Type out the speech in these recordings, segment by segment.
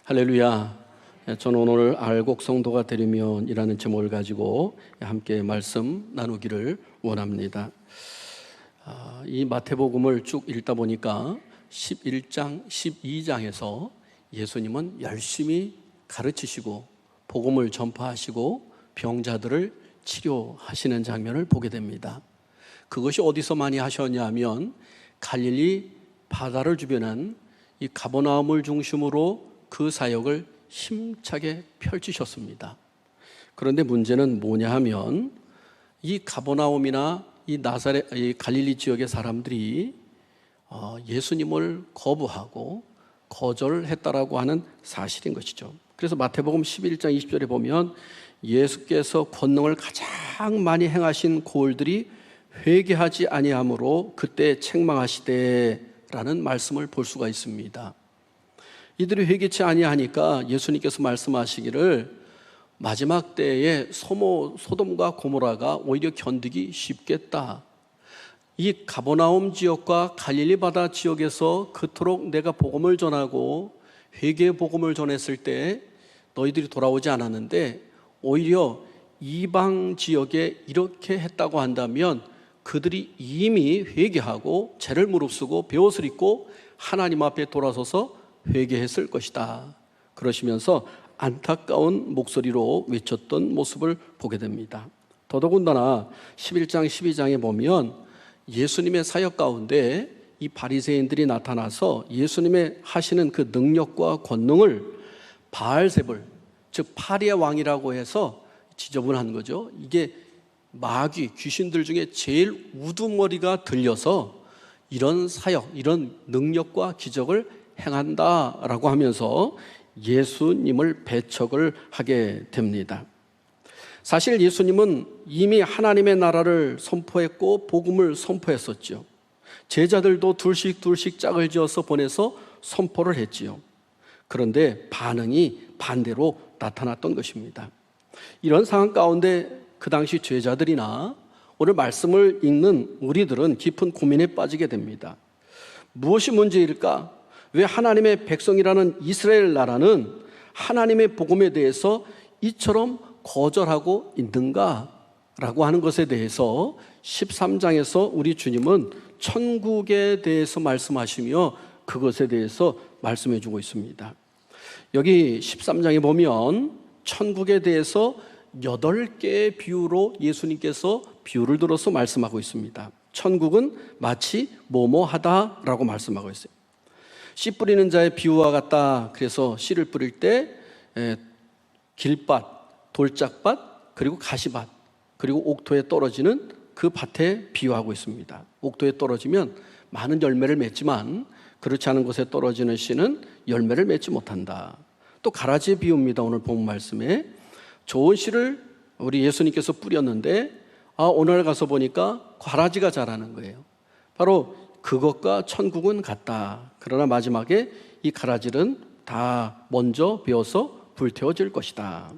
할렐루야. 저는 오늘 알곡 성도가 되려면이라는 제목을 가지고 함께 말씀 나누기를 원합니다. 이 마태복음을 쭉 읽다 보니까 11장, 12장에서 예수님은 열심히 가르치시고 복음을 전파하시고 병자들을 치료하시는 장면을 보게 됩니다. 그것이 어디서 많이 하셨냐면 갈릴리 바다를 주변한 이 가버나움을 중심으로 그 사역을 힘차게 펼치셨습니다. 그런데 문제는 뭐냐 하면 이 가버나움이나 이 갈릴리 지역의 사람들이 예수님을 거부하고 거절했다라고 하는 사실인 것이죠. 그래서 마태복음 11장 20절에 보면 예수께서 권능을 가장 많이 행하신 고을들이 회개하지 아니하므로 그때 책망하시되라는 말씀을 볼 수가 있습니다. 이들이 회개치 아니하니까 예수님께서 말씀하시기를 마지막 때에 소돔과 고모라가 오히려 견디기 쉽겠다. 이 가버나움 지역과 갈릴리 바다 지역에서 그토록 내가 복음을 전하고 회개의 복음을 전했을 때 너희들이 돌아오지 않았는데 오히려 이방 지역에 이렇게 했다고 한다면 그들이 이미 회개하고 죄를 무릅쓰고 베옷을 입고 하나님 앞에 돌아서서 회개했을 것이다. 그러시면서 안타까운 목소리로 외쳤던 모습을 보게 됩니다. 더더군다나 11장 12장에 보면 예수님의 사역 가운데 이 바리새인들이 나타나서 예수님의 하시는 그 능력과 권능을 바알세불, 즉 파리의 왕이라고 해서 지저분한 거죠. 이게 마귀, 귀신들 중에 제일 우두머리가 들려서 이런 사역, 이런 능력과 기적을 행한다라고 하면서 예수님을 배척을 하게 됩니다. 사실 예수님은 이미 하나님의 나라를 선포했고 복음을 선포했었죠. 제자들도 둘씩 짝을 지어서 보내서 선포를 했지요. 그런데 반응이 반대로 나타났던 것입니다. 이런 상황 가운데 그 당시 제자들이나 오늘 말씀을 읽는 우리들은 깊은 고민에 빠지게 됩니다. 무엇이 문제일까? 왜 하나님의 백성이라는 이스라엘 나라는 하나님의 복음에 대해서 이처럼 거절하고 있는가라고 하는 것에 대해서 13장에서 우리 주님은 천국에 대해서 말씀하시며 그것에 대해서 말씀해 주고 있습니다. 여기 13장에 보면 천국에 대해서 8개의 비유로 예수님께서 비유를 들어서 말씀하고 있습니다. 천국은 마치 뭐뭐하다라고 말씀하고 있어요. 씨 뿌리는 자의 비유와 같다. 그래서 씨를 뿌릴 때 길밭, 돌짝밭, 그리고 가시밭, 그리고 옥토에 떨어지는 그 밭에 비유하고 있습니다. 옥토에 떨어지면 많은 열매를 맺지만 그렇지 않은 곳에 떨어지는 씨는 열매를 맺지 못한다. 또 가라지의 비유입니다. 오늘 본 말씀에 좋은 씨를 우리 예수님께서 뿌렸는데 오늘 가서 보니까 가라지가 자라는 거예요. 바로 그것과 천국은 같다. 그러나 마지막에 이 가라지는 다 먼저 베어서 불태워질 것이다.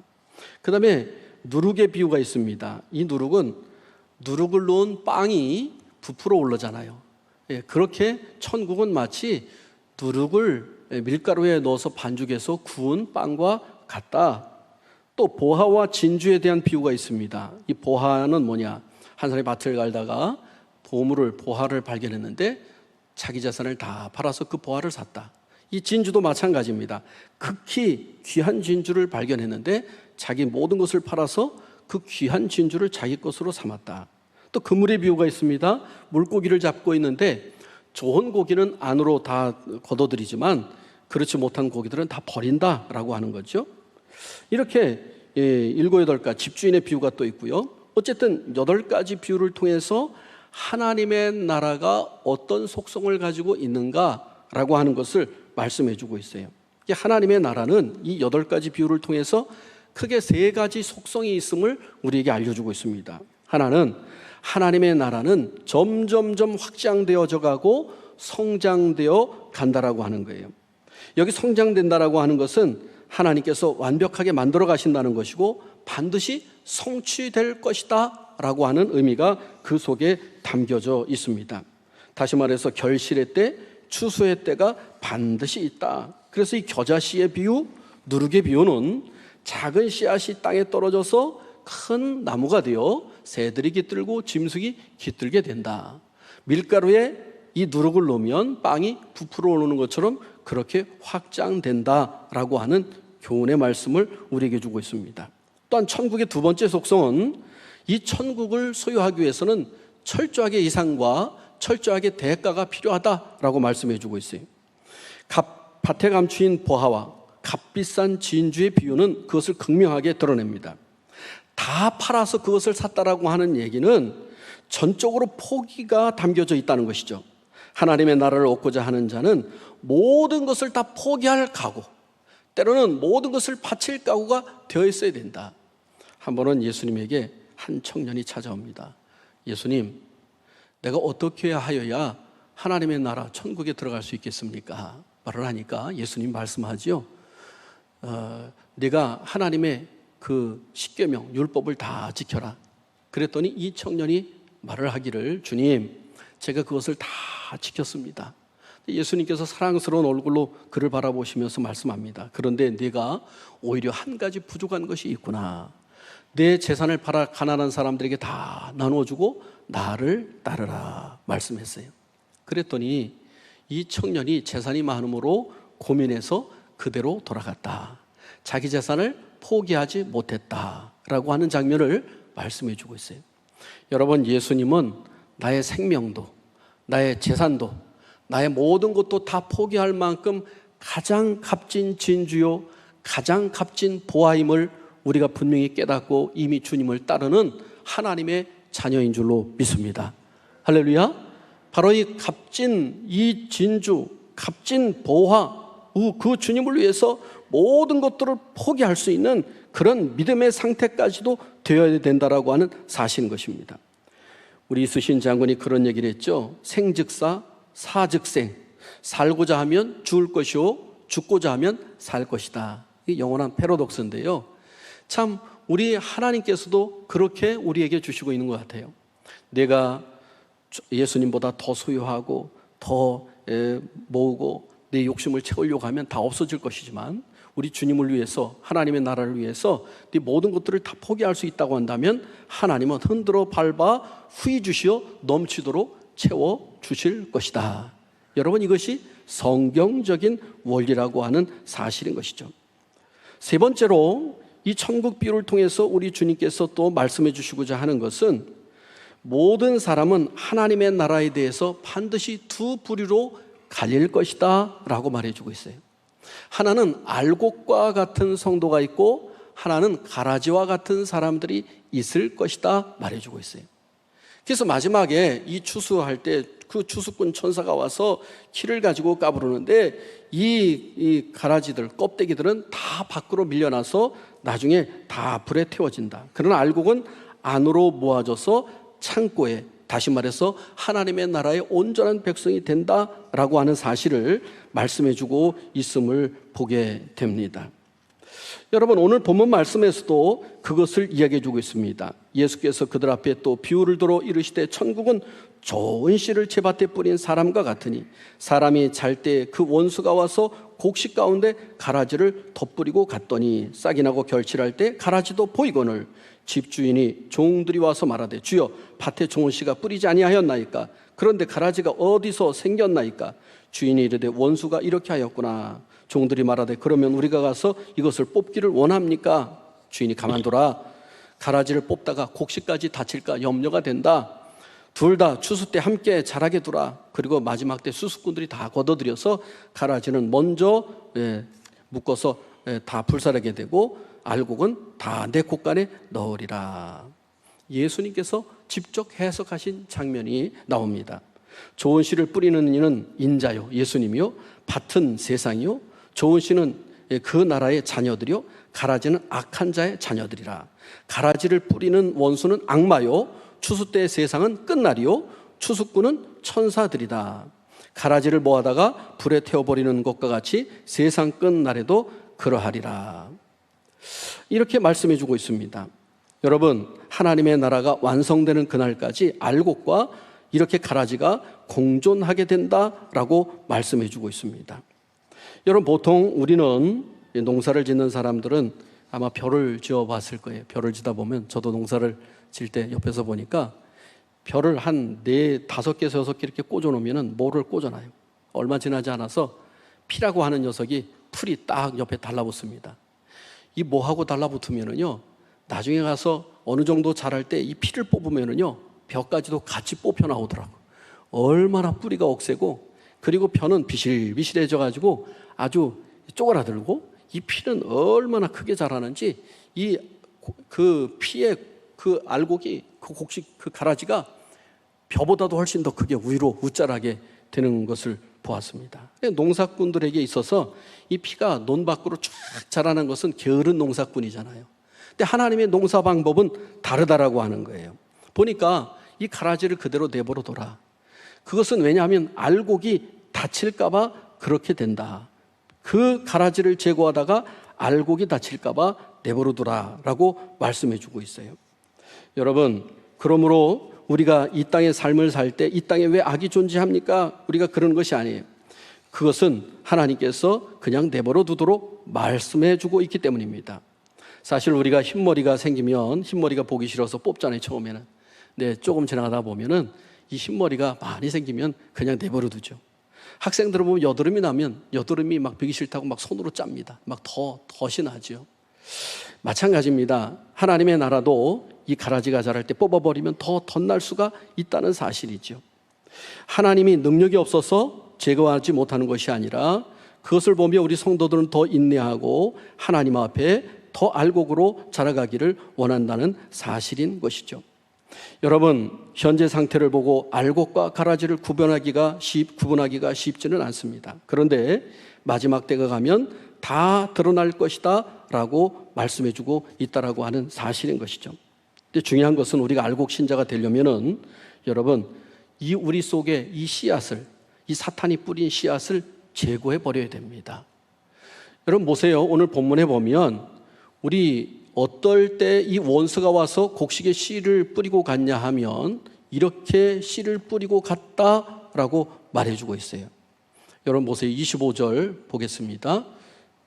그 다음에 누룩의 비유가 있습니다. 이 누룩은 누룩을 넣은 빵이 부풀어 오르잖아요. 그렇게 천국은 마치 누룩을 밀가루에 넣어서 반죽해서 구운 빵과 같다. 또 보화와 진주에 대한 비유가 있습니다. 이 보화는 뭐냐? 한 사람이 밭을 갈다가 보화를 발견했는데 자기 자산을 다 팔아서 그 보화를 샀다. 이 진주도 마찬가지입니다. 극히 귀한 진주를 발견했는데 자기 모든 것을 팔아서 그 귀한 진주를 자기 것으로 삼았다. 또 그물의 비유가 있습니다. 물고기를 잡고 있는데 좋은 고기는 안으로 다 걷어들이지만 그렇지 못한 고기들은 다 버린다라고 하는 거죠. 이렇게 7, 8가지 집주인의 비유가 또 있고요. 어쨌든 8가지 비유를 통해서 하나님의 나라가 어떤 속성을 가지고 있는가라고 하는 것을 말씀해 주고 있어요. 하나님의 나라는 이 8가지 비유를 통해서 크게 3가지 속성이 있음을 우리에게 알려주고 있습니다. 하나는 하나님의 나라는 점점점 확장되어져 가고 성장되어 간다라고 하는 거예요. 여기 성장된다라고 하는 것은 하나님께서 완벽하게 만들어 가신다는 것이고 반드시 성취될 것이다 라고 하는 의미가 그 속에 담겨져 있습니다. 다시 말해서 결실의 때, 추수의 때가 반드시 있다. 그래서 이 겨자씨의 비유, 누룩의 비유는 작은 씨앗이 땅에 떨어져서 큰 나무가 되어 새들이 깃들고 짐승이 깃들게 된다. 밀가루에 이 누룩을 넣으면 빵이 부풀어 오르는 것처럼 그렇게 확장된다라고 하는 교훈의 말씀을 우리에게 주고 있습니다. 또한 천국의 두 번째 속성은 이 천국을 소유하기 위해서는 철저하게 이상과 철저하게 대가가 필요하다라고 말씀해 주고 있어요. 밭에 감추인 보화와 값비싼 진주의 비유는 그것을 극명하게 드러냅니다. 다 팔아서 그것을 샀다라고 하는 얘기는 전적으로 포기가 담겨져 있다는 것이죠. 하나님의 나라를 얻고자 하는 자는 모든 것을 다 포기할 각오, 때로는 모든 것을 바칠 각오가 되어 있어야 된다. 한 번은 예수님에게 한 청년이 찾아옵니다. 예수님, 내가 어떻게 하여야 하나님의 나라 천국에 들어갈 수 있겠습니까? 말을 하니까 예수님 말씀하지요. 네가 하나님의 그 십계명 율법을 다 지켜라. 그랬더니 이 청년이 말을 하기를, 주님, 제가 그것을 다 지켰습니다. 예수님께서 사랑스러운 얼굴로 그를 바라보시면서 말씀합니다. 그런데 네가 오히려 한 가지 부족한 것이 있구나. 내 재산을 팔아 가난한 사람들에게 다 나눠주고 나를 따르라 말씀했어요. 그랬더니 이 청년이 재산이 많음으로 고민해서 그대로 돌아갔다. 자기 재산을 포기하지 못했다라고 하는 장면을 말씀해 주고 있어요. 여러분, 예수님은 나의 생명도, 나의 재산도, 나의 모든 것도 다 포기할 만큼 가장 값진 진주요, 가장 값진 보화임을 우리가 분명히 깨닫고 이미 주님을 따르는 하나님의 자녀인 줄로 믿습니다. 할렐루야. 바로 이 값진 이 진주, 값진 보화, 그 주님을 위해서 모든 것들을 포기할 수 있는 그런 믿음의 상태까지도 되어야 된다라고 하는 사실인 것입니다. 우리 이순신 장군이 그런 얘기를 했죠. 생즉사, 사즉생. 살고자 하면 죽을 것이요, 죽고자 하면 살 것이다. 이 영원한 패러독스인데요. 참 우리 하나님께서도 그렇게 우리에게 주시고 있는 것 같아요. 내가 예수님보다 더 소유하고 더 모으고 내 욕심을 채우려고 하면 다 없어질 것이지만, 우리 주님을 위해서, 하나님의 나라를 위해서 네 모든 것들을 다 포기할 수 있다고 한다면 하나님은 흔들어 밟아 후히 주시어 넘치도록 채워 주실 것이다. 여러분, 이것이 성경적인 원리라고 하는 사실인 것이죠. 세 번째로 이 천국 비유를 통해서 우리 주님께서 또 말씀해 주시고자 하는 것은, 모든 사람은 하나님의 나라에 대해서 반드시 두 부류로 갈릴 것이다 라고 말해주고 있어요. 하나는 알곡과 같은 성도가 있고 하나는 가라지와 같은 사람들이 있을 것이다 말해주고 있어요. 그래서 마지막에 이 추수할 때 그 추수꾼 천사가 와서 키를 가지고 까부르는데 이 가라지들, 껍데기들은 다 밖으로 밀려나서 나중에 다 불에 태워진다. 그러나 알곡은 안으로 모아져서 창고에, 다시 말해서 하나님의 나라의 온전한 백성이 된다라고 하는 사실을 말씀해주고 있음을 보게 됩니다. 여러분, 오늘 본문 말씀에서도 그것을 이야기해주고 있습니다. 예수께서 그들 앞에 또 비유를 들어 이르시되, 천국은 좋은 씨를 제 밭에 뿌린 사람과 같으니 사람이 잘 때 그 원수가 와서 곡식 가운데 가라지를 덧뿌리고 갔더니 싹이 나고 결실할 때 가라지도 보이거늘 집주인이 종들이 와서 말하되, 주여, 밭에 좋은 씨가 뿌리지 아니하였나이까? 그런데 가라지가 어디서 생겼나이까? 주인이 이르되, 원수가 이렇게 하였구나. 종들이 말하되, 그러면 우리가 가서 이것을 뽑기를 원합니까? 주인이 가만둬라. 가라지를 뽑다가 곡식까지 다칠까 염려가 된다. 둘 다 추수 때 함께 자라게 두라. 그리고 마지막 때 수수꾼들이 다 걷어들여서 가라지는 먼저 묶어서 다 불살하게 되고 알곡은 다 내 곳간에 넣으리라. 예수님께서 직접 해석하신 장면이 나옵니다. 좋은 씨를 뿌리는 이는 인자요, 예수님이요, 밭은 세상이요, 좋은 씨는 그 나라의 자녀들이요, 가라지는 악한 자의 자녀들이라. 가라지를 뿌리는 원수는 악마요, 추수 때의 세상은 끝날이요, 추수꾼은 천사들이다. 가라지를 모아다가 불에 태워버리는 것과 같이 세상 끝날에도 그러하리라. 이렇게 말씀해 주고 있습니다. 여러분, 하나님의 나라가 완성되는 그날까지 알곡과 이렇게 가라지가 공존하게 된다라고 말씀해 주고 있습니다. 여러분, 보통 우리는 농사를 짓는 사람들은 아마 벼를 지어 봤을 거예요. 벼를 지다 보면, 저도 농사를 질 때 옆에서 보니까 벼를 한 4, 5개, 6개 이렇게 꽂아 놓으면 모를 꽂아놔요. 얼마 지나지 않아서 피라고 하는 녀석이 풀이 딱 옆에 달라붙습니다. 이 뭐하고 달라붙으면은요, 나중에 가서 어느 정도 자랄 때 이 피를 뽑으면은요, 벼까지도 같이 뽑혀 나오더라고요. 얼마나 뿌리가 억세고, 그리고 벼는 비실비실해져 가지고 아주 쪼그라들고, 이 피는 얼마나 크게 자라는지 그 피의 그 알곡이, 그 곡식, 그 가라지가 벼보다도 훨씬 더 크게 위로 우짜라게 되는 것을 보았습니다. 농사꾼들에게 있어서 이 피가 논 밖으로 쫙 자라는 것은 게으른 농사꾼이잖아요. 근데 하나님의 농사 방법은 다르다라고 하는 거예요. 보니까 이 가라지를 그대로 내버려 둬라. 그것은 왜냐하면 알곡이 다칠까 봐 그렇게 된다. 그 가라지를 제거하다가 알곡이 다칠까 봐 내버려 두라라고 말씀해 주고 있어요. 여러분, 그러므로 우리가 이 땅의 삶을 살 때 이 땅에 왜 악이 존재합니까? 우리가 그러는 것이 아니에요. 그것은 하나님께서 그냥 내버려 두도록 말씀해 주고 있기 때문입니다. 사실 우리가 흰머리가 생기면 흰머리가 보기 싫어서 뽑잖아요, 처음에는. 근데 조금 지나가다 보면은 이 흰머리가 많이 생기면 그냥 내버려 두죠. 학생들을 보면 여드름이 나면 여드름이 막 보기 싫다고 막 손으로 짭니다. 막 덧이 나죠. 마찬가지입니다. 하나님의 나라도 이 가라지가 자랄 때 뽑아버리면 더 덧날 수가 있다는 사실이죠. 하나님이 능력이 없어서 제거하지 못하는 것이 아니라 그것을 보며 우리 성도들은 더 인내하고 하나님 앞에 더 알곡으로 자라가기를 원한다는 사실인 것이죠. 여러분, 현재 상태를 보고 알곡과 가라지를 구분하기가 쉽지는 않습니다. 그런데 마지막 때가 가면 다 드러날 것이다 라고 말씀해주고 있다라고 하는 사실인 것이죠. 근데 중요한 것은 우리가 알곡 신자가 되려면은 여러분, 이 우리 속에 이 씨앗을, 이 사탄이 뿌린 씨앗을 제거해 버려야 됩니다. 여러분 보세요. 오늘 본문에 보면 우리 어떨 때 이 원수가 와서 곡식에 씨를 뿌리고 갔냐 하면 이렇게 씨를 뿌리고 갔다라고 말해주고 있어요. 여러분 보세요. 25절 보겠습니다.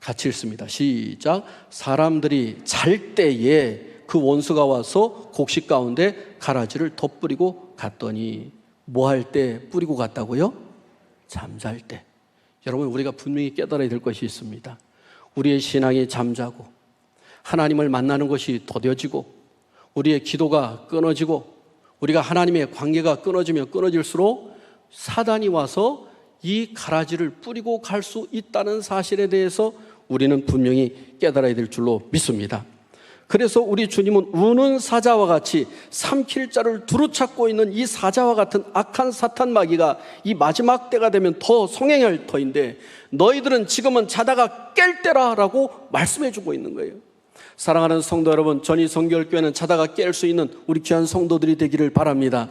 같이 읽습니다. 시작. 사람들이 잘 때에 그 원수가 와서 곡식 가운데 가라지를 덧뿌리고 갔더니 뭐 할 때 뿌리고 갔다고요? 잠잘 때. 여러분, 우리가 분명히 깨달아야 될 것이 있습니다. 우리의 신앙이 잠자고 하나님을 만나는 것이 더뎌지고 우리의 기도가 끊어지고 우리가 하나님의 관계가 끊어지면 끊어질수록 사단이 와서 이 가라지를 뿌리고 갈 수 있다는 사실에 대해서 우리는 분명히 깨달아야 될 줄로 믿습니다. 그래서 우리 주님은 우는 사자와 같이 삼킬 자를 두루 찾고 있는 이 사자와 같은 악한 사탄 마귀가 이 마지막 때가 되면 더 성행할 터인데 너희들은 지금은 자다가 깰 때라라고 말씀해 주고 있는 거예요. 사랑하는 성도 여러분, 전이성결교회는 자다가 깰 수 있는 우리 귀한 성도들이 되기를 바랍니다.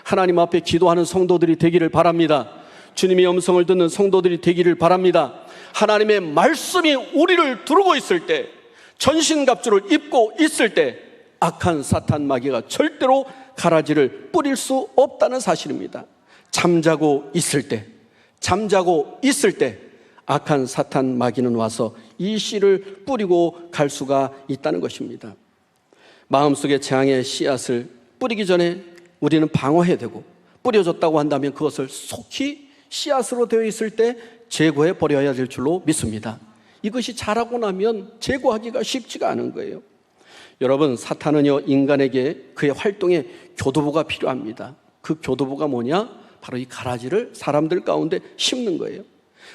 하나님 앞에 기도하는 성도들이 되기를 바랍니다. 주님의 음성을 듣는 성도들이 되기를 바랍니다. 하나님의 말씀이 우리를 두르고 있을 때, 전신갑주를 입고 있을 때 악한 사탄 마귀가 절대로 가라지를 뿌릴 수 없다는 사실입니다. 잠자고 있을 때 악한 사탄 마귀는 와서 이 씨를 뿌리고 갈 수가 있다는 것입니다. 마음속에 재앙의 씨앗을 뿌리기 전에 우리는 방어해야 되고, 뿌려졌다고 한다면 그것을 속히 씨앗으로 되어 있을 때 제거해 버려야 될 줄로 믿습니다. 이것이 자라고 나면 제거하기가 쉽지가 않은 거예요. 여러분, 사탄은요, 인간에게 그의 활동에 교두보가 필요합니다. 그 교두보가 뭐냐? 바로 이 가라지를 사람들 가운데 심는 거예요.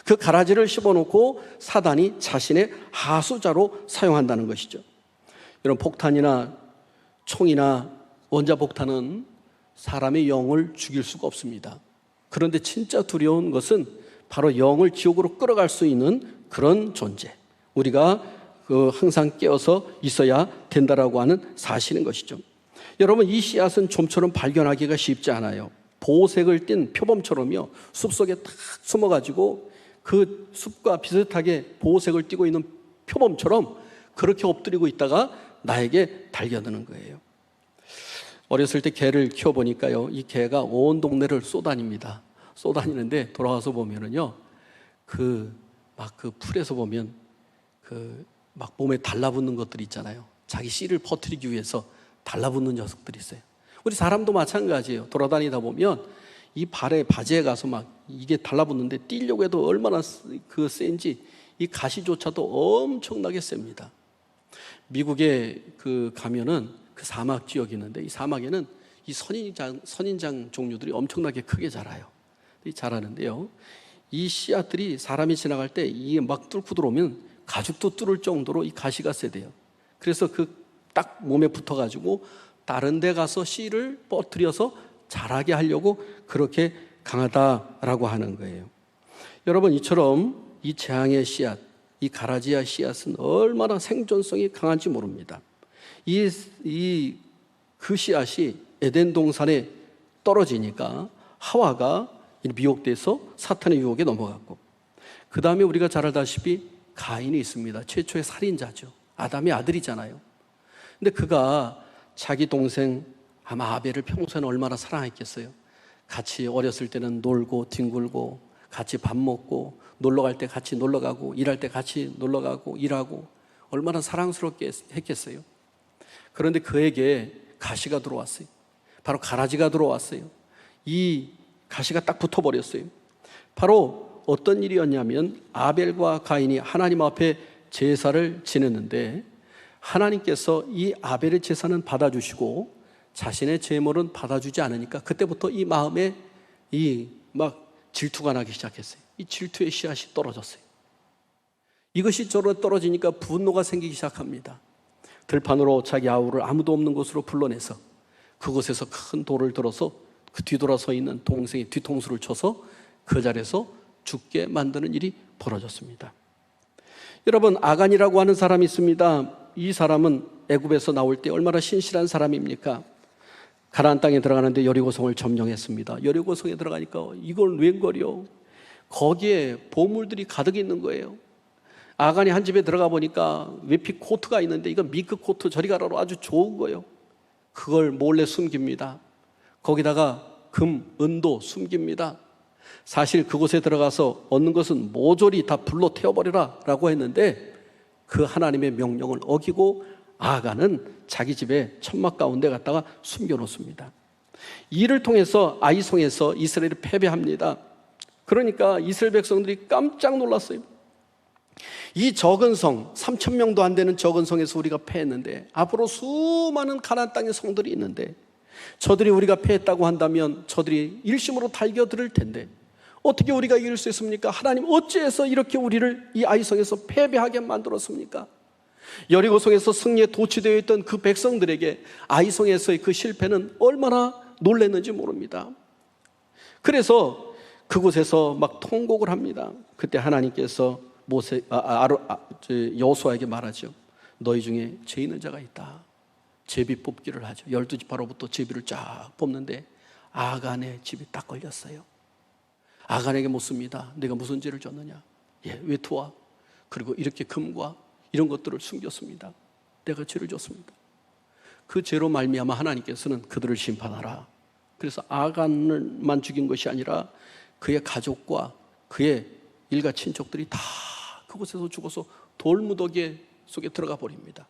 그 가라지를 심어놓고 사단이 자신의 하수자로 사용한다는 것이죠. 여러분, 폭탄이나 총이나 원자폭탄은 사람의 영을 죽일 수가 없습니다. 그런데 진짜 두려운 것은 바로 영을 지옥으로 끌어갈 수 있는 그런 존재, 우리가 항상 깨어서 있어야 된다라고 하는 사실인 것이죠. 여러분, 이 씨앗은 좀처럼 발견하기가 쉽지 않아요. 보색을 띤 표범처럼요, 숲속에 탁 숨어가지고 그 숲과 비슷하게 보색을 띠고 있는 표범처럼 그렇게 엎드리고 있다가 나에게 달겨드는 거예요. 어렸을 때 개를 키워보니까요, 이 개가 온 동네를 쏘다닙니다. 쏘다니는데 돌아와서 보면은요, 그 막 그 풀에서 보면 그 막 몸에 달라붙는 것들이 있잖아요. 자기 씨를 퍼뜨리기 위해서 달라붙는 녀석들이 있어요. 우리 사람도 마찬가지예요. 돌아다니다 보면 이 발에 바지에 가서 막 이게 달라붙는데 뛰려고 해도 얼마나 그 센지 이 가시조차도 엄청나게 셉니다. 미국에 그 가면은 그 사막 지역이 있는데 이 사막에는 이 선인장 종류들이 엄청나게 크게 자라요. 자라는데요. 이 씨앗들이 사람이 지나갈 때 이게 막 뚫고 들어오면 가죽도 뚫을 정도로 이 가시가 세대요. 그래서 그 딱 몸에 붙어가지고 다른 데 가서 씨를 퍼뜨려서 자라게 하려고 그렇게 강하다라고 하는 거예요. 여러분, 이처럼 이 재앙의 씨앗, 이 가라지아 씨앗은 얼마나 생존성이 강한지 모릅니다. 그 씨앗이 에덴 동산에 떨어지니까 하와가 미혹돼서 사탄의 유혹에 넘어갔고, 그 다음에 우리가 잘 알다시피 가인이 있습니다. 최초의 살인자죠. 아담의 아들이잖아요. 근데 그가 자기 동생 아마 아벨을 평소에는 얼마나 사랑했겠어요. 같이 어렸을 때는 놀고 뒹굴고 같이 밥 먹고 놀러 갈 때 같이 놀러 가고 일할 때 같이 놀러 가고 일하고 얼마나 사랑스럽게 했겠어요. 그런데 그에게 가시가 들어왔어요. 바로 가라지가 들어왔어요. 이 가시가 딱 붙어버렸어요. 바로 어떤 일이었냐면 아벨과 가인이 하나님 앞에 제사를 지냈는데 하나님께서 이 아벨의 제사는 받아주시고 자신의 제물은 받아주지 않으니까 그때부터 이 마음에 이 막 질투가 나기 시작했어요. 이 질투의 씨앗이 떨어졌어요. 이것이 저로 떨어지니까 분노가 생기기 시작합니다. 들판으로 자기 아우를 아무도 없는 곳으로 불러내서 그곳에서 큰 돌을 들어서 그 뒤돌아서 있는 동생의 뒤통수를 쳐서 그 자리에서 죽게 만드는 일이 벌어졌습니다. 여러분, 아간이라고 하는 사람이 있습니다. 이 사람은 애굽에서 나올 때 얼마나 신실한 사람입니까? 가나안 땅에 들어가는데 여리고성을 점령했습니다. 여리고성에 들어가니까 이걸 웬걸요? 거기에 보물들이 가득 있는 거예요. 아간이 한 집에 들어가 보니까 외피 코트가 있는데 이건 미크 코트, 저리 가라로 아주 좋은 거예요. 그걸 몰래 숨깁니다. 거기다가 금, 은도 숨깁니다. 사실 그곳에 들어가서 얻는 것은 모조리 다 불로 태워버리라 라고 했는데 그 하나님의 명령을 어기고 아간은 자기 집에 천막 가운데 갔다가 숨겨놓습니다. 이를 통해서 아이송에서 이스라엘이 패배합니다. 그러니까 이스라엘 백성들이 깜짝 놀랐어요. 이 적은 성, 3,000명도 안 되는 적은 성에서 우리가 패했는데 앞으로 수많은 가나안 땅의 성들이 있는데 저들이 우리가 패했다고 한다면 저들이 일심으로 달겨들을 텐데 어떻게 우리가 이길 수 있습니까? 하나님 어찌해서 이렇게 우리를 이 아이성에서 패배하게 만들었습니까? 여리고성에서 승리에 도취되어 있던 그 백성들에게 아이성에서의 그 실패는 얼마나 놀랐는지 모릅니다. 그래서 그곳에서 막 통곡을 합니다. 그때 하나님께서 여호수아에게 말하죠. 너희 중에 죄 있는 자가 있다. 제비 뽑기를 하죠. 12지파로부터 제비를 쫙 뽑는데 아간의 집이 딱 걸렸어요. 아간에게 묻습니다. 내가 무슨 죄를 졌느냐? 외투와 그리고 이렇게 금과 이런 것들을 숨겼습니다. 내가 죄를 졌습니다. 그 죄로 말미암아 하나님께서는 그들을 심판하라. 그래서 아간만 죽인 것이 아니라 그의 가족과 그의 일가 친척들이 다 그곳에서 죽어서 돌무더기 속에 들어가 버립니다.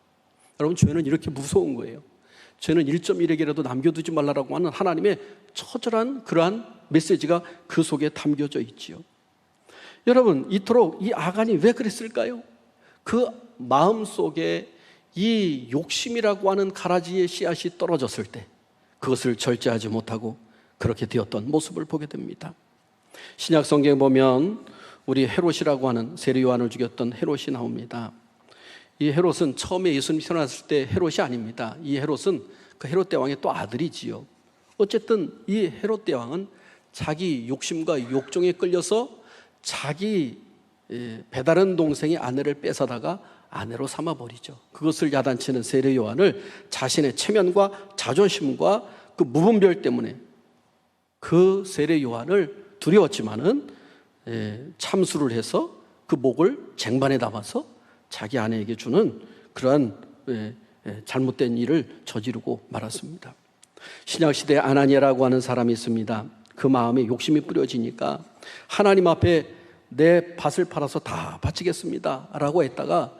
여러분, 죄는 이렇게 무서운 거예요. 죄는 1.1에게라도 남겨두지 말라라고 하는 하나님의 처절한 그러한 메시지가 그 속에 담겨져 있지요. 여러분, 이토록 이 아간이 왜 그랬을까요? 그 마음속에 이 욕심이라고 하는 가라지의 씨앗이 떨어졌을 때 그것을 절제하지 못하고 그렇게 되었던 모습을 보게 됩니다. 신약 성경에 보면 우리 헤롯이라고 하는 세례 요한을 죽였던 헤롯이 나옵니다. 이 헤롯은 처음에 예수님 태어났을 때 헤롯이 아닙니다. 이 헤롯은 그 헤롯 대왕의 또 아들이지요. 어쨌든 이 헤롯 대왕은 자기 욕심과 욕정에 끌려서 자기 배다른 동생의 아내를 뺏어다가 아내로 삼아버리죠. 그것을 야단치는 세례 요한을 자신의 체면과 자존심과 그 무분별 때문에 그 세례 요한을 두려웠지만은 참수를 해서 그 목을 쟁반에 담아서 자기 아내에게 주는 그러한 잘못된 일을 저지르고 말았습니다. 신약시대에 아나니아라고 하는 사람이 있습니다. 그 마음에 욕심이 뿌려지니까 하나님 앞에 내 밭을 팔아서 다 바치겠습니다 라고 했다가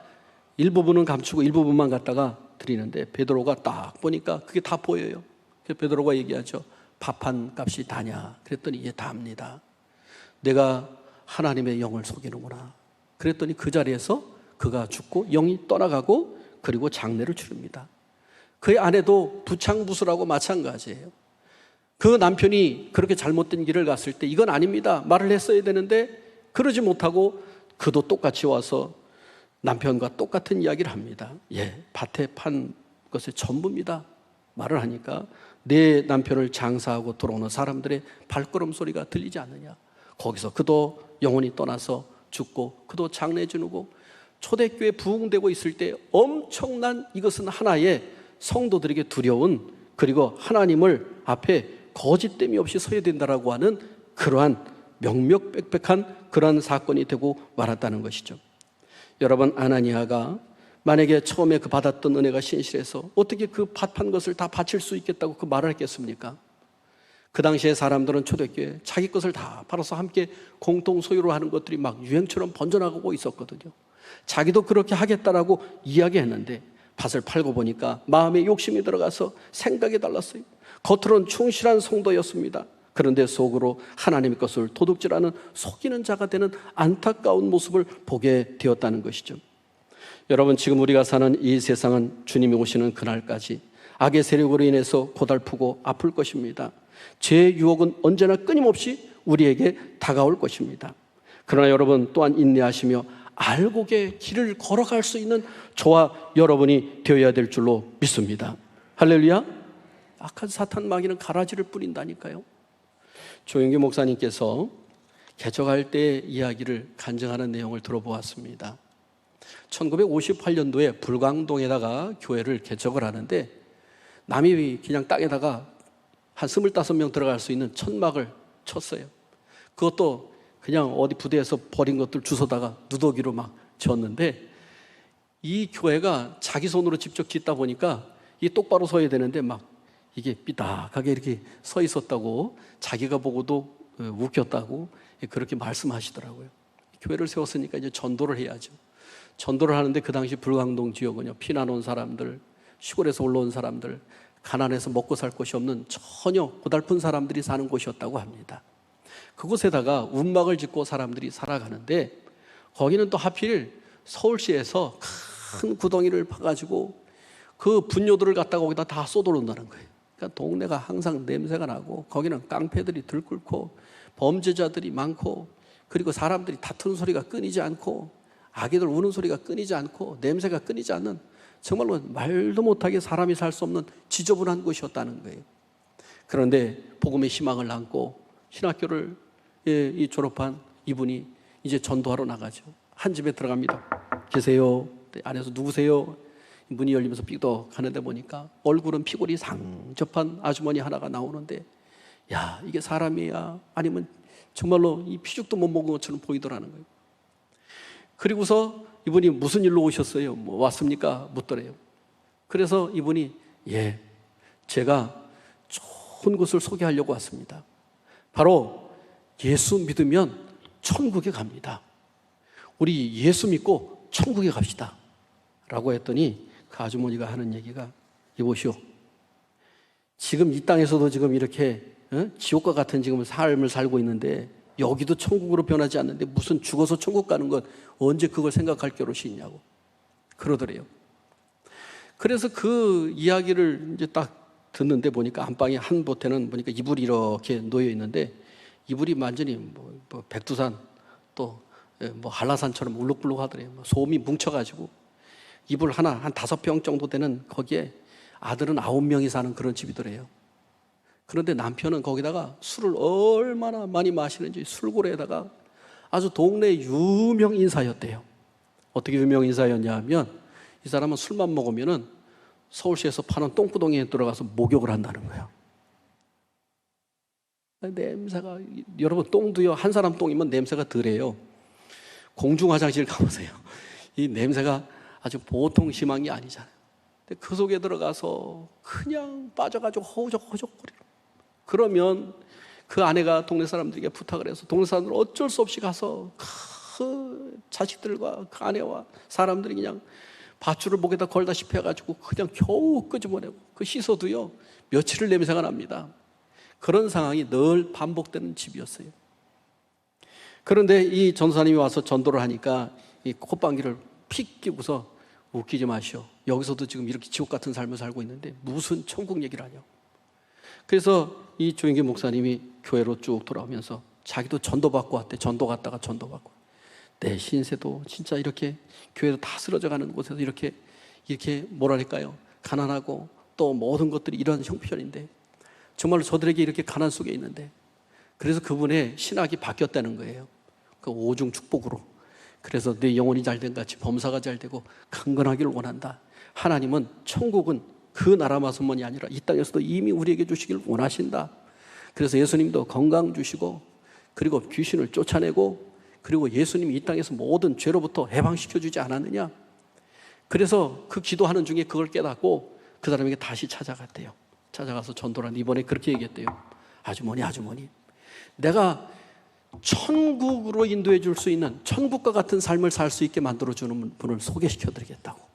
일부분은 감추고 일부분만 갖다가 드리는데 베드로가 딱 보니까 그게 다 보여요. 그래서 베드로가 얘기하죠. 밥 한 값이 다냐? 그랬더니 예, 다입니다. 내가 하나님의 영을 속이는구나. 그랬더니 그 자리에서 그가 죽고 영이 떠나가고 그리고 장례를 치릅니다. 그의 아내도 부창부수라고 마찬가지예요. 그 남편이 그렇게 잘못된 길을 갔을 때 이건 아닙니다 말을 했어야 되는데 그러지 못하고 그도 똑같이 와서 남편과 똑같은 이야기를 합니다. 예, 밭에 판 것의 전부입니다 말을 하니까 내 남편을 장사하고 들어오는 사람들의 발걸음 소리가 들리지 않느냐. 거기서 그도 영혼이 떠나서 죽고 그도 장례 지르고 초대교회 부흥되고 있을 때 엄청난 이것은 하나의 성도들에게 두려운 그리고 하나님을 앞에 거짓됨이 없이 서야 된다라고 하는 그러한 명명백백한 그러한 사건이 되고 말았다는 것이죠. 여러분, 아나니아가 만약에 처음에 그 받았던 은혜가 신실해서 어떻게 그 밭 판 것을 다 바칠 수 있겠다고 그 말을 했겠습니까? 그 당시에 사람들은 초대교회 자기 것을 다 팔아서 함께 공동 소유로 하는 것들이 막 유행처럼 번져나가고 있었거든요. 자기도 그렇게 하겠다라고 이야기했는데 밭을 팔고 보니까 마음에 욕심이 들어가서 생각이 달랐어요. 겉으로는 충실한 성도였습니다. 그런데 속으로 하나님의 것을 도둑질하는 속이는 자가 되는 안타까운 모습을 보게 되었다는 것이죠. 여러분, 지금 우리가 사는 이 세상은 주님이 오시는 그날까지 악의 세력으로 인해서 고달프고 아플 것입니다. 죄의 유혹은 언제나 끊임없이 우리에게 다가올 것입니다. 그러나 여러분 또한 인내하시며 알곡의 길을 걸어갈 수 있는 저와 여러분이 되어야 될 줄로 믿습니다. 할렐루야. 악한 사탄 마귀는 가라지를 뿌린다니까요. 조영기 목사님께서 개척할 때 이야기를 간증하는 내용을 들어보았습니다. 1958년도에 불광동에다가 교회를 개척을 하는데 남이 그냥 땅에다가 한 25명 들어갈 수 있는 천막을 쳤어요. 그것도 그냥 어디 부대에서 버린 것들 주워다가 누더기로 막 지었는데 이 교회가 자기 손으로 직접 짓다 보니까 이 똑바로 서야 되는데 막 이게 삐딱하게 이렇게 서 있었다고 자기가 보고도 웃겼다고 그렇게 말씀하시더라고요. 교회를 세웠으니까 이제 전도를 해야죠. 전도를 하는데 그 당시 불광동 지역은요, 피난 온 사람들, 시골에서 올라온 사람들, 가난해서 먹고 살 곳이 없는 전혀 고달픈 사람들이 사는 곳이었다고 합니다. 그곳에다가 운막을 짓고 사람들이 살아가는데 거기는 또 하필 서울시에서 큰 구덩이를 파가지고 그 분뇨들을 갖다가 거기다 다 쏟아놓는다는 거예요. 그러니까 동네가 항상 냄새가 나고 거기는 깡패들이 들끓고 범죄자들이 많고 그리고 사람들이 다투는 소리가 끊이지 않고 아기들 우는 소리가 끊이지 않고 냄새가 끊이지 않는 정말로 말도 못하게 사람이 살 수 없는 지저분한 곳이었다는 거예요. 그런데 복음의 희망을 안고 신학교를 졸업한 이분이 이제 전도하러 나가죠. 한 집에 들어갑니다. 계세요? 안에서 누구세요? 문이 열리면서 삐걱하는데 보니까 얼굴은 피골이 상접한 아주머니 하나가 나오는데 야, 이게 사람이야? 아니면 정말로 이 피죽도 못 먹은 것처럼 보이더라는 거예요. 그리고서 이분이 무슨 일로 오셨어요? 뭐 왔습니까? 묻더래요. 그래서 이분이 예, 제가 좋은 곳을 소개하려고 왔습니다. 바로 예수 믿으면 천국에 갑니다. 우리 예수 믿고 천국에 갑시다 라고 했더니 그 아주머니가 하는 얘기가 이보시오, 지금 이 땅에서도 지금 이렇게 지옥과 같은 지금 삶을 살고 있는데 여기도 천국으로 변하지 않는데 무슨 죽어서 천국 가는 것 언제 그걸 생각할 겨를이 있냐고 그러더래요. 그래서 그 이야기를 이제 딱 듣는데 보니까 안방에 한 보태는 보니까 이불이 이렇게 놓여 있는데 이불이 완전히 뭐 백두산 또 뭐 한라산처럼 울룩불룩 하더래요. 소음이 뭉쳐가지고 이불 하나 한 5평 정도 되는 거기에 아들은 9명이 사는 그런 집이더래요. 그런데 남편은 거기다가 술을 얼마나 많이 마시는지 술고래에다가 아주 동네 유명 인사였대요. 어떻게 유명 인사였냐 하면 이 사람은 술만 먹으면은 서울시에서 파는 똥구덩이에 들어가서 목욕을 한다는 거예요. 냄새가, 여러분 똥도요, 한 사람 똥이면 냄새가 덜해요. 공중 화장실 가보세요. 이 냄새가 아주 보통 심한 게 아니잖아요. 근데 그 속에 들어가서 그냥 빠져가지고 허우적허우적거려요. 그러면 그 아내가 동네 사람들에게 부탁을 해서 동네 사람들은 어쩔 수 없이 가서 그 자식들과 그 아내와 사람들이 그냥 밧줄을 목에다 걸다시피 해가지고 그냥 겨우 끄집어내고 그 씻어도요 며칠을 냄새가 납니다. 그런 상황이 늘 반복되는 집이었어요. 그런데 이 전도사님이 와서 전도를 하니까 이 콧방귀를 픽 끼고서 웃기지 마시오. 여기서도 지금 이렇게 지옥 같은 삶을 살고 있는데 무슨 천국 얘기를 하냐고. 그래서 이 조영기 목사님이 교회로 쭉 돌아오면서 자기도 전도받고 왔대. 전도 갔다가 전도받고. 내 신세도 진짜 이렇게 교회도 다 쓰러져 가는 곳에서 이렇게 뭐랄까요, 가난하고 또 모든 것들이 이런 형편인데 정말로 저들에게 이렇게 가난 속에 있는데, 그래서 그분의 신학이 바뀌었다는 거예요. 그 오중 축복으로. 그래서 내 영혼이 잘된 같이 범사가 잘되고 강건하기를 원한다. 하나님은 천국은 그 나라만이 아니라 이 땅에서도 이미 우리에게 주시기를 원하신다. 그래서 예수님도 건강 주시고 그리고 귀신을 쫓아내고 그리고 예수님이 이 땅에서 모든 죄로부터 해방시켜 주지 않았느냐. 그래서 그 기도하는 중에 그걸 깨닫고 그 사람에게 다시 찾아갔대요. 찾아가서 전도란 이번에 그렇게 얘기했대요. 아주머니 내가 천국으로 인도해 줄 수 있는 천국과 같은 삶을 살 수 있게 만들어주는 분을 소개시켜 드리겠다고.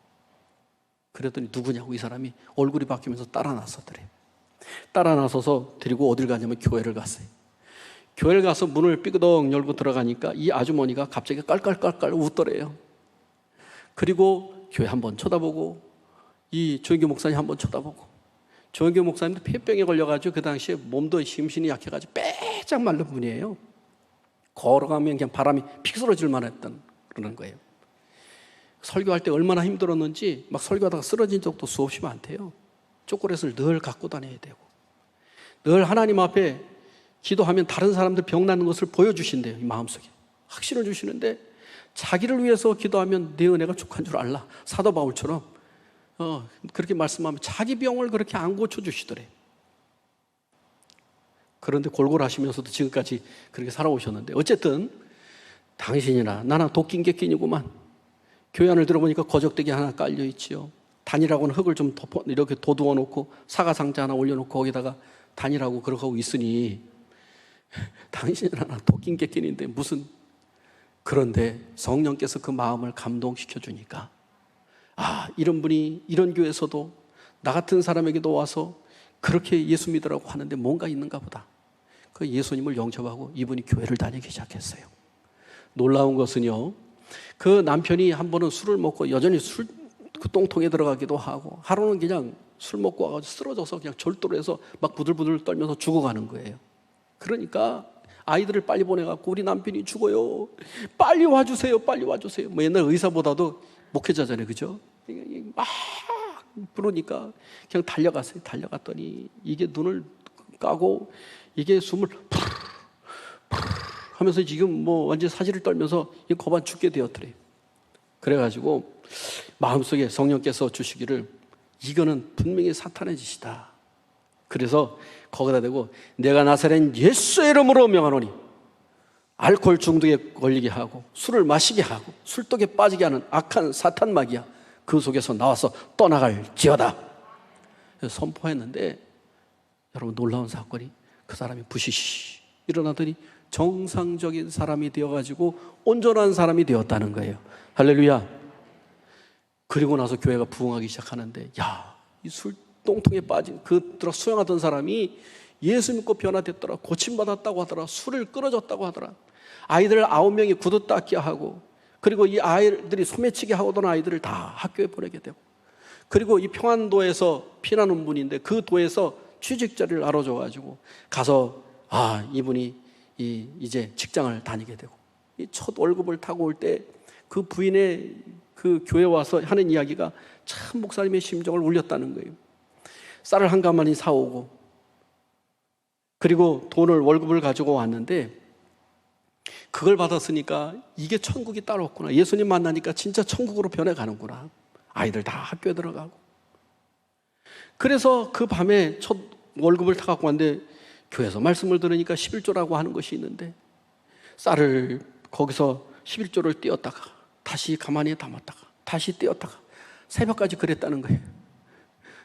그랬더니 누구냐고 이 사람이 얼굴이 바뀌면서 따라 나섰더래. 따라 나서서 데리고 어딜 가냐면 교회를 갔어요. 교회를 가서 문을 삐그덕 열고 들어가니까 이 아주머니가 갑자기 깔깔깔깔 웃더래요. 그리고 교회 한번 쳐다보고 이 조영기 목사님 한번 쳐다보고. 조영기 목사님도 폐병에 걸려가지고 그 당시에 몸도 심신이 약해가지고 빼짝 마른 분이에요. 걸어가면 그냥 바람이 픽 쓰러질 만했던 그러는 거예요. 설교할 때 얼마나 힘들었는지 막 설교하다가 쓰러진 적도 수없이 많대요. 초콜릿을 늘 갖고 다녀야 되고 늘 하나님 앞에 기도하면 다른 사람들 병 나는 것을 보여주신대요. 이 마음속에 확신을 주시는데 자기를 위해서 기도하면 내 은혜가 족한 줄 알라. 사도 바울처럼 그렇게 말씀하면 자기 병을 그렇게 안 고쳐주시더래. 그런데 골골하시면서도 지금까지 그렇게 살아오셨는데 어쨌든 당신이나 나나 도끼인 게 끼니구만. 교회 안을 들어보니까 거적대기 하나 깔려있지요. 단이라고는 흙을 좀 덮어 이렇게 도두어 놓고 사과상자 하나 올려놓고 거기다가 단이라고 그렇게 하고 있으니 당신이나 나 도끼인 게 끼니인데 무슨. 그런데 성령께서 그 마음을 감동시켜 주니까 이런 분이 이런 교회에서도 나 같은 사람에게도 와서 그렇게 예수 믿으라고 하는데 뭔가 있는가 보다. 그 예수님을 영접하고 이분이 교회를 다니기 시작했어요. 놀라운 것은요, 그 남편이 한 번은 술을 먹고 여전히 그 똥통에 들어가기도 하고 하루는 그냥 술 먹고 와가지고 쓰러져서 그냥 절도를 해서 막 부들부들 떨면서 죽어가는 거예요. 그러니까 아이들을 빨리 보내갖고 우리 남편이 죽어요. 빨리 와주세요. 뭐 옛날 의사보다도 목회자잖아요. 그죠? 막 부르니까 그냥 달려갔어요. 달려갔더니 이게 눈을 까고 이게 숨을 하면서 지금 뭐 완전 사지를 떨면서 거반 죽게 되었더래요. 그래가지고 마음속에 성령께서 주시기를 이거는 분명히 사탄의 짓이다. 그래서 거기다 대고 내가 나사렛 예수의 이름으로 명하노니 알코올 중독에 걸리게 하고 술을 마시게 하고 술독에 빠지게 하는 악한 사탄 마귀야 그 속에서 나와서 떠나갈지어다 선포했는데 여러분 놀라운 사건이 그 사람이 부시시 일어나더니 정상적인 사람이 되어가지고 온전한 사람이 되었다는 거예요. 할렐루야. 그리고 나서 교회가 부흥하기 시작하는데 이 술똥통에 빠진 그들아 수영하던 사람이 예수 믿고 변화됐더라. 고침받았다고 하더라. 술을 끊어졌다고 하더라. 아이들 9명이 구두 닦게 하고 그리고 이 아이들이 소매치기 하고던 아이들을 다 학교에 보내게 되고 그리고 이 평안도에서 피난 온 분인데 그 도에서 취직 자리를 알아줘가지고 가서 이분이 이제 직장을 다니게 되고 이 첫 월급을 타고 올 때 그 부인의 그 교회 와서 하는 이야기가 참 목사님의 심정을 울렸다는 거예요. 쌀을 한 가마니 사오고 그리고 돈을 월급을 가지고 왔는데 그걸 받았으니까 이게 천국이 따로 없구나. 예수님 만나니까 진짜 천국으로 변해가는구나. 아이들 다 학교에 들어가고. 그래서 그 밤에 첫 월급을 타갖고 왔는데 교회에서 말씀을 들으니까 11조라고 하는 것이 있는데 쌀을 거기서 11조를 띄었다가 다시 가만히 담았다가 다시 띄었다가 새벽까지 그랬다는 거예요.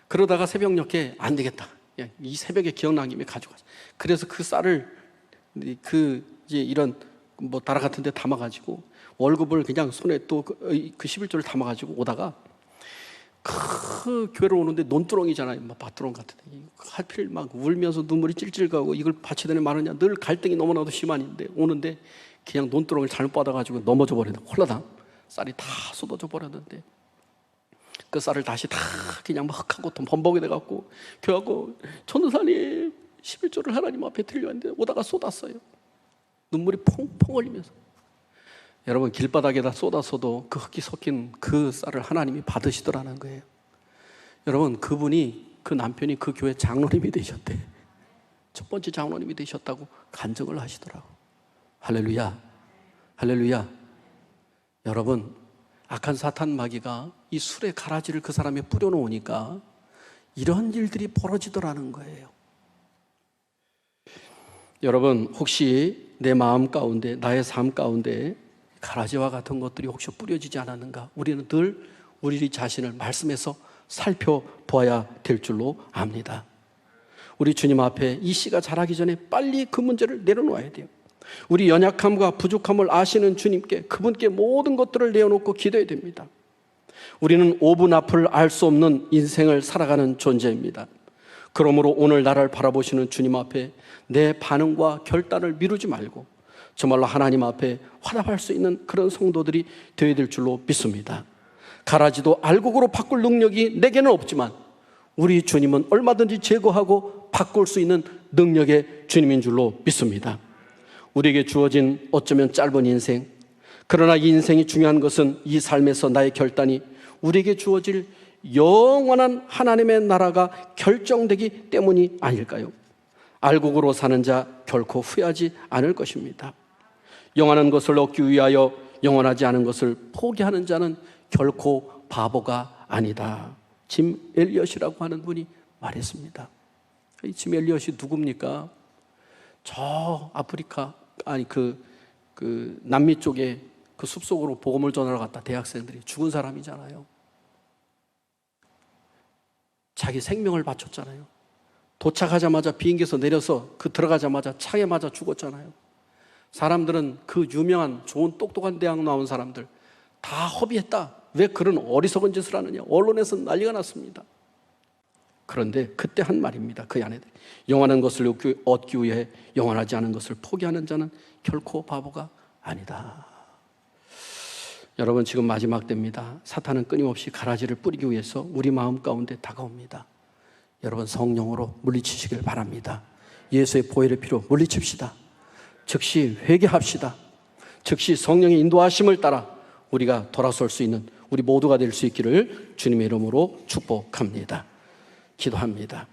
그러다가 새벽녘에 안 되겠다. 이 새벽에 기억난 김에 가져가자. 그래서 그 쌀을 이제 이런 뭐 다라 같은 데 담아가지고 월급을 그냥 손에 또 그 11조를 담아가지고 오다가 그 교회로 오는데 논두렁이잖아요. 막 밭두렁 같은데 하필 막 울면서 눈물이 찔찔 가고 이걸 바치더니 마느냐, 늘 갈등이 너무나도 심한인데 오는데 그냥 논두렁을 잘못 받아가지고 넘어져 버리는 홀라당 쌀이 다 쏟아져 버렸는데 그 쌀을 다시 다 그냥 막 흙하고 범벅이 돼갖고 교회하고 전도사님 11조를 하나님 앞에 드리려는데 오다가 쏟았어요. 눈물이 퐁퐁 흘리면서. 여러분, 길바닥에다 쏟았어도 그 흙이 섞인 그 쌀을 하나님이 받으시더라는 거예요. 여러분, 그 남편이 그 교회 장로님이 되셨대. 첫 번째 장로님이 되셨다고 간증을 하시더라고. 할렐루야, 할렐루야. 여러분, 악한 사탄 마귀가 이 술의 가라지를 그 사람에 뿌려놓으니까 이런 일들이 벌어지더라는 거예요. 여러분, 혹시 내 마음 가운데, 나의 삶 가운데 가라지와 같은 것들이 혹시 뿌려지지 않았는가? 우리는 늘 우리 자신을 말씀에서 살펴보아야 될 줄로 압니다. 우리 주님 앞에 이 씨가 자라기 전에 빨리 그 문제를 내려놓아야 돼요. 우리 연약함과 부족함을 아시는 주님께, 그분께 모든 것들을 내어놓고 기도해야 됩니다. 우리는 오분 앞을 알 수 없는 인생을 살아가는 존재입니다. 그러므로 오늘 나를 바라보시는 주님 앞에 내 반응과 결단을 미루지 말고 정말로 하나님 앞에 화답할 수 있는 그런 성도들이 되어야 될 줄로 믿습니다. 가라지도 알곡으로 바꿀 능력이 내게는 없지만 우리 주님은 얼마든지 제거하고 바꿀 수 있는 능력의 주님인 줄로 믿습니다. 우리에게 주어진 어쩌면 짧은 인생, 그러나 이 인생이 중요한 것은 이 삶에서 나의 결단이 우리에게 주어질 영원한 하나님의 나라가 결정되기 때문이 아닐까요? 알곡으로 사는 자 결코 후회하지 않을 것입니다. 영원한 것을 얻기 위하여 영원하지 않은 것을 포기하는 자는 결코 바보가 아니다. 짐 엘리엇이라고 하는 분이 말했습니다. 이 짐 엘리엇이 누굽니까? 저 아프리카, 남미 쪽에 그 숲속으로 복음을 전하러 갔다 대학생들이 죽은 사람이잖아요. 자기 생명을 바쳤잖아요. 도착하자마자 비행기에서 내려서 들어가자마자 창에 맞아 죽었잖아요. 사람들은 그 유명한 좋은 똑똑한 대학 나온 사람들 다 허비했다. 왜 그런 어리석은 짓을 하느냐. 언론에서 난리가 났습니다. 그런데 그때 한 말입니다. 그 아내들. 영원한 것을 얻기 위해 영원하지 않은 것을 포기하는 자는 결코 바보가 아니다. 여러분, 지금 마지막 때입니다. 사탄은 끊임없이 가라지를 뿌리기 위해서 우리 마음 가운데 다가옵니다. 여러분, 성령으로 물리치시길 바랍니다. 예수의 보혈의 피로 물리칩시다. 즉시 회개합시다. 즉시 성령의 인도하심을 따라 우리가 돌아설 수 있는 우리 모두가 될 수 있기를 주님의 이름으로 축복합니다. 기도합니다.